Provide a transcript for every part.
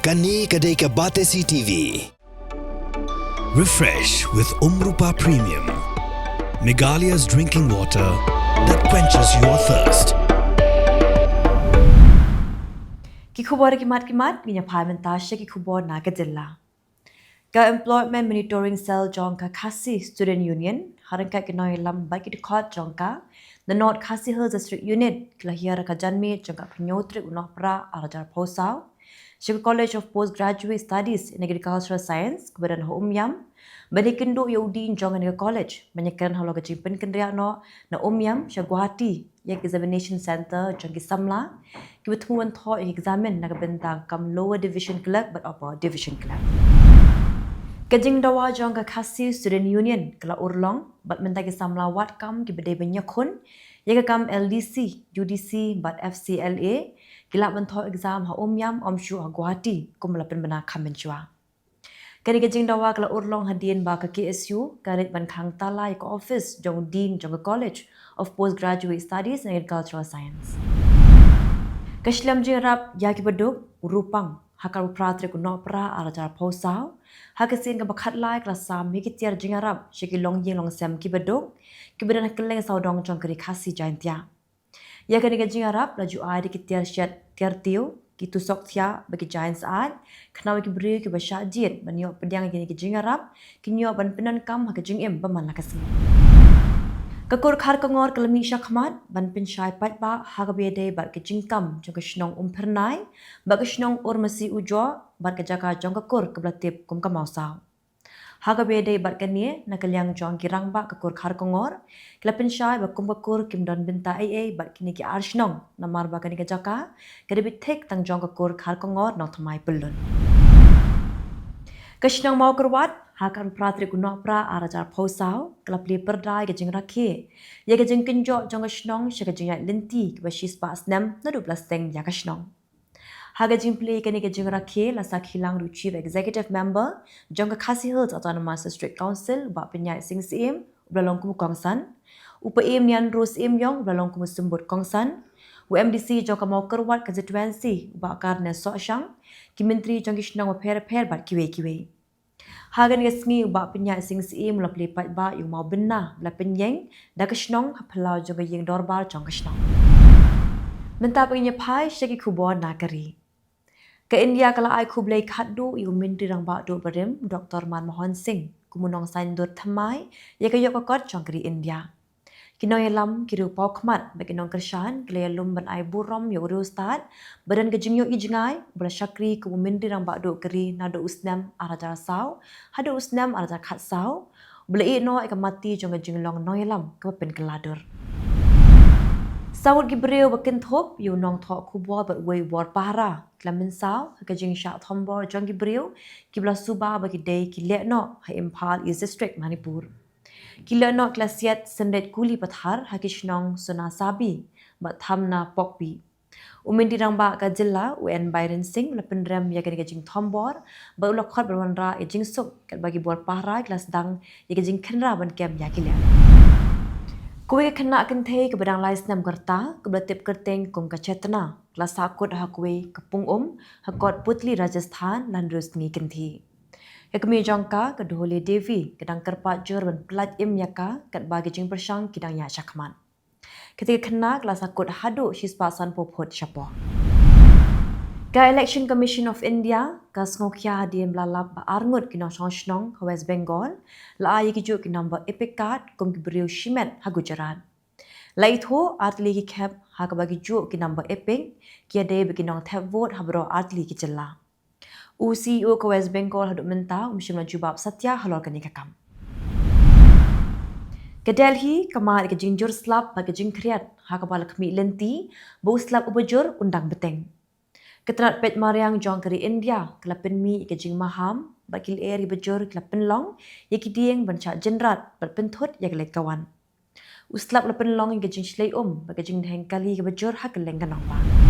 Kani Kadai ke Batesi TV. Refresh with Rupa Premium. Meghalya's drinking water that quenches your thirst. Ki khubor kimat ginya parliamentasya ki khubor na kadilla. Ka Employment Monitoring Cell jongka Khasi Student Union harangka kinoi lam baki di court jongka the North Khasi Hills District Unit kelahir ka janmi jongka penyotri unah pra arajar posau Sugar College of Postgraduate Studies in Agricultural Science kebadan Umyam bani kendu Yahudi jong ni college banyakan halo kecil penkendria no na Umyam Guwahati yak examination center jong ki samla ki betumuan tho examine na bentang kam lower division clerk but upper division clerk Kajing dawa jong ka Khasi Student Union kala urlong bat mentagi samla wat kam ki bedai banyakun yaga kam LDC UDC bat FCLA kila bentho exam ha Umyam Omshu Guwahati kumla penbena kamenjua Kani kajing dawa kala urlong hadien ba ka KSU karit ban khang talai ko office jong dean jong college of postgraduate studies in agricultural science Kashlam jirap yaki beduk urupang hakar pratre ku no pra arajar posau hakasin ka bakhat lai kla sam mi ki tiar jingarap shiki long yeng long sam ki beduk ki bedan keleng saudong jong kri Khasi jaintia ya kani ka jingarap laju ai ki tiar shat tiar tiu ki tusok tia bagi giants ad knawi ki bri ki basha jit banyo pedang ki jingarap ki nyo ban penan kam ha ka jingem baman lakasi Kakur khar kongor kalami shakmat ban pinshai pat ba hagabede bar ke jingkam jong kishnong umpernai ba kishnong urmasi ujo bar ke jaka jong kakur keblatip kum kamausau hagabede bar ke nie nakalyang jong kirang ba kakur khar kongor kala pinshai ba kum kakur kimdon binta ai bar kini ki arshnong namar ba kani ke jaka kadebit tek tang jong kakur khar kongor nong thamai pelun Kishnong mau kerwat hakan pratri kuno pra arajar posau kelapli perdai ke jing rakhe ya ke jing kenjo jong kishnong shaka jing lenti ke bashis pa snam na 12 teng ya kishnong haga jing play ke ni ke jing rakhe la sak hilang ru chief executive member jong Khasi Hills Autonomous District Council ba penyai sing sim blalong kum kongsan upaim nian rus im yong blalong kum sembut kongsan UMDC jong mau kerwat constituency ba karne so shang ki menteri jong kishnong pher bat kiwe Hagan ngasngi ba penya sing sim la plepat ba yung mau benna la penyeng da kishnong haplau jong yeng dorbar jong kishnong Menta pengnya pai shaki kubor nakari Ke India kala ai kublai khaddu yung menteri rang ba do berem Dr. Manmohan Singh kumunong sain dur thamai ya kayok kot jong kri India Kinoy lam kiru pau khmat ba kinong kershan klaya lum ban ai burom yo ru start badan ke jingyo i jingai bra shakri ku mindi rang ba do kri na do usnam arajar saw hado usnam arajar khat saw bla i no ka mati jong jinglong noy lam ka pen keladur Sawut gibreu bakin thop yo nong tho ku bo ba wei war para klamin saw ka jing sha thombo jong gibreu kibla suba ba ki dei ki le no ha Impal East District Manipur Kila no klasiat sendet kuli pathar hakishnong sona sabi ba thamna pokpi Umin dirang ba ka jilla UN Byron Singh lapen rem ya kani jing thombor ba ulokhot berwanra e jing suk kat bagi bor pahra klas dang ya jing khenra ban kem ya kila Kuwe khna kan thei ke badang lais nam karta ke blatip kerteng kum ka chetna klas sakut ha kuwe kapung hakot putli Rajasthan landrus ngi kan thi Yakmi jongka ke Dhole Devi kedang kerpat jur ban pelat im yaka kat bagi jing persang kidang ya syakman. Ketika kena kelas akut hadu shispasan popot syapo. Ka Election Commission of India ka sngokya hadien blalap ba arngut kinong shnong West Bengal la ayi ki juk ki number epic card kum ki beriu shimet ha Gujarat. La itho artli ki khap ha ka bagi juk ki number epic ki ade be kinong thap vote ha bro artli ki jella. CEO ke West Bengal hadut menta umshimla jubab satya halor kani kakam. Ke Delhi kamar ke jingjur slap bagi jing kriat ha kapal kami lenti bau slap ubajur undang beteng. Ketrat pet mariang jong keri India kelapin mi ke jing maham bakil air bajur kelapin long yaki dieng banca jenrat berpentut yak lek kawan. Uslap lapin long ke jing shlei bagi jing heng kali ke bajur ha keleng kanong ba.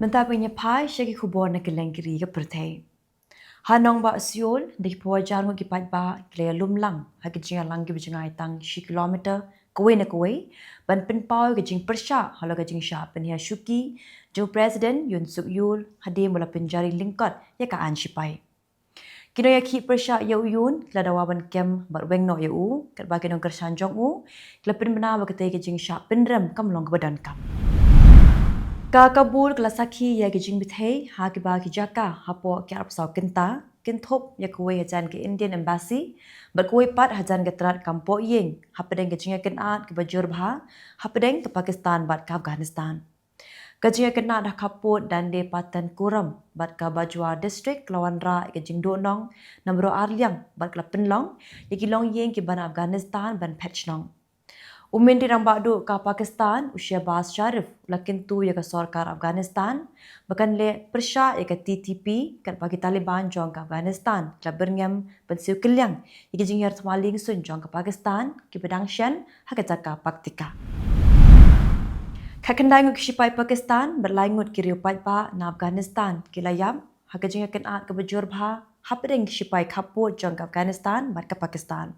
Menta punya pai shaki kubor na kelengkiri ke perthai. Hanong ba siol dek pawajar mo kipat ba klaya lumlang haki jinga lang ki bijingai tang 10 kilometer Kuwe na kuwe, ban pinpaw gajing persya hala gajing sya penhia syuki, jeng Presiden Yoon Suk Yeol hadir mula penjari lingkot ya ka an sipai. Kino ya ki persya ya uyun kila dawaban kem barweng no ya u, kat bagi nong kersan jong u, kila pinbena bagatay gajing sya pinrem kam long kebadan kam. Ka Kabul kila sakhi ya gajing bithei ha ki bagi jaka hapo ki arab saw kenta, kinthop ya kuwe hajan ke Indian Embassy, berkuwe pat hajan ke terat kampo yeng, hapadeng gajing ya kenat ke bajur bha, hapadeng ke Pakistan bat ke Afghanistan. Gajing kena dah kaput dan de patan kuram bat ka Bajwa district Lawan Ra gajing donong namro Arliang bat ka Penlong yaki long yeng ki ban Afghanistan ban Pechnong. Umin di rambak du ka Pakistan usia Bas Sharif lakin tu ya ka sarkar Afghanistan bahkan le persya ya ka TTP kat bagi Taliban jong ka Afghanistan la berngam pensiu kelyang yaki jing yar thmaling sun jong ka Pakistan ki pedang shan hakataka paktika. Kakandai ngut sipai Pakistan berlaingut kiri upai pa na Afghanistan kilayam hakajing akan at ke bajur bha hapdeng sipai kaput jong ke Afghanistan bat ke Pakistan.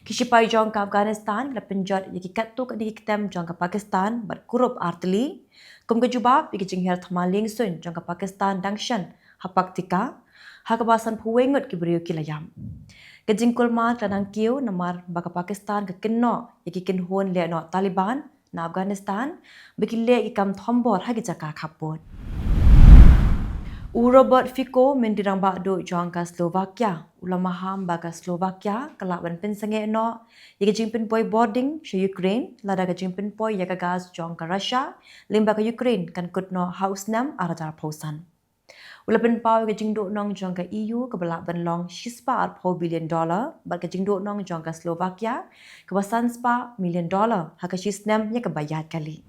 Kisipai jong ke Afghanistan la penjot yaki katuk ni kitem jong ke Pakistan bat kurup artili kum ke jubab yaki jing her thmaling sun jong ke Pakistan dangshan hapak tika hakabasan puwengut ki beriu kilayam. Kajing kulma tlanang kiu namar baka Pakistan ke kenno yaki kinhun le no Taliban na Afghanistan bekile ikam thombor hagi jaka kaput. Robert Fico mendirang bakdo jong ka Slovakia, ulama ham baga Slovakia kalaban pensange no yaga jimpin boy boarding sa Ukraine lada ga jimpin boy yaga gas jong ka Russia limba ka Ukraine kan kutno house nam arajar pausan. Ulapin pau ke jingdo nong jong ka EU ke balak banlong $6 billion bat ke jingdo nong jong ka Slovakia ke basan $1 million haka sisnem ya ke bayat kali.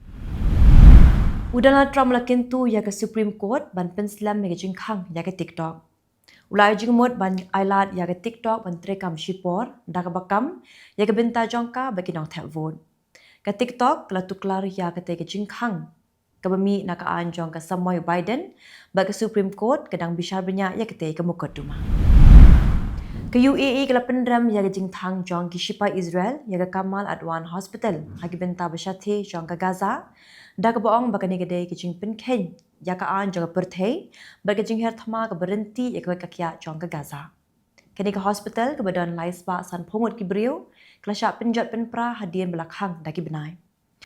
Udana Trump lakin tu ya ke Supreme Court ban penslam ya ke jingkhang ya ke TikTok. Ulai jingmot ban ailat ya ke TikTok ban trekam shipor da ke bakam ya ke benta jong ka bagi nong tap vote. Ka TikTok kala tuklar ya ke te ke jingkhang kabami nakaan jong ka Samoy Biden bagi Supreme Court kadang bishar banyak ya kete ke mukaduma. Ke UAE kala pendram ya jing thang jong ki sipai Israel ya ka Kamal Adwan Hospital hagi benta besyati jong ka Gaza da ka boong bakani gede ke jing penken ya ka an jong ka Perthei bagi jing her thama ka berhenti ya ka kakya jong ka Gaza. Kini ke hospital ke badan laispa san pungut ki beriu kala syak penjat penpra hadian belakang da ki benai.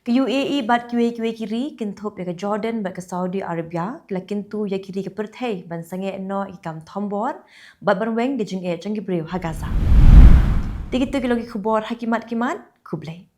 Ke UAE bat kiwe kiri kinthop ya ke Jordan bat ke Saudi Arabia lakin tu ya kiri ke Perthei ban sange no ikam thombor bat banweng de jing e jang ki breu ha Gaza. Tigitu ki logi khubor hakimat kublai.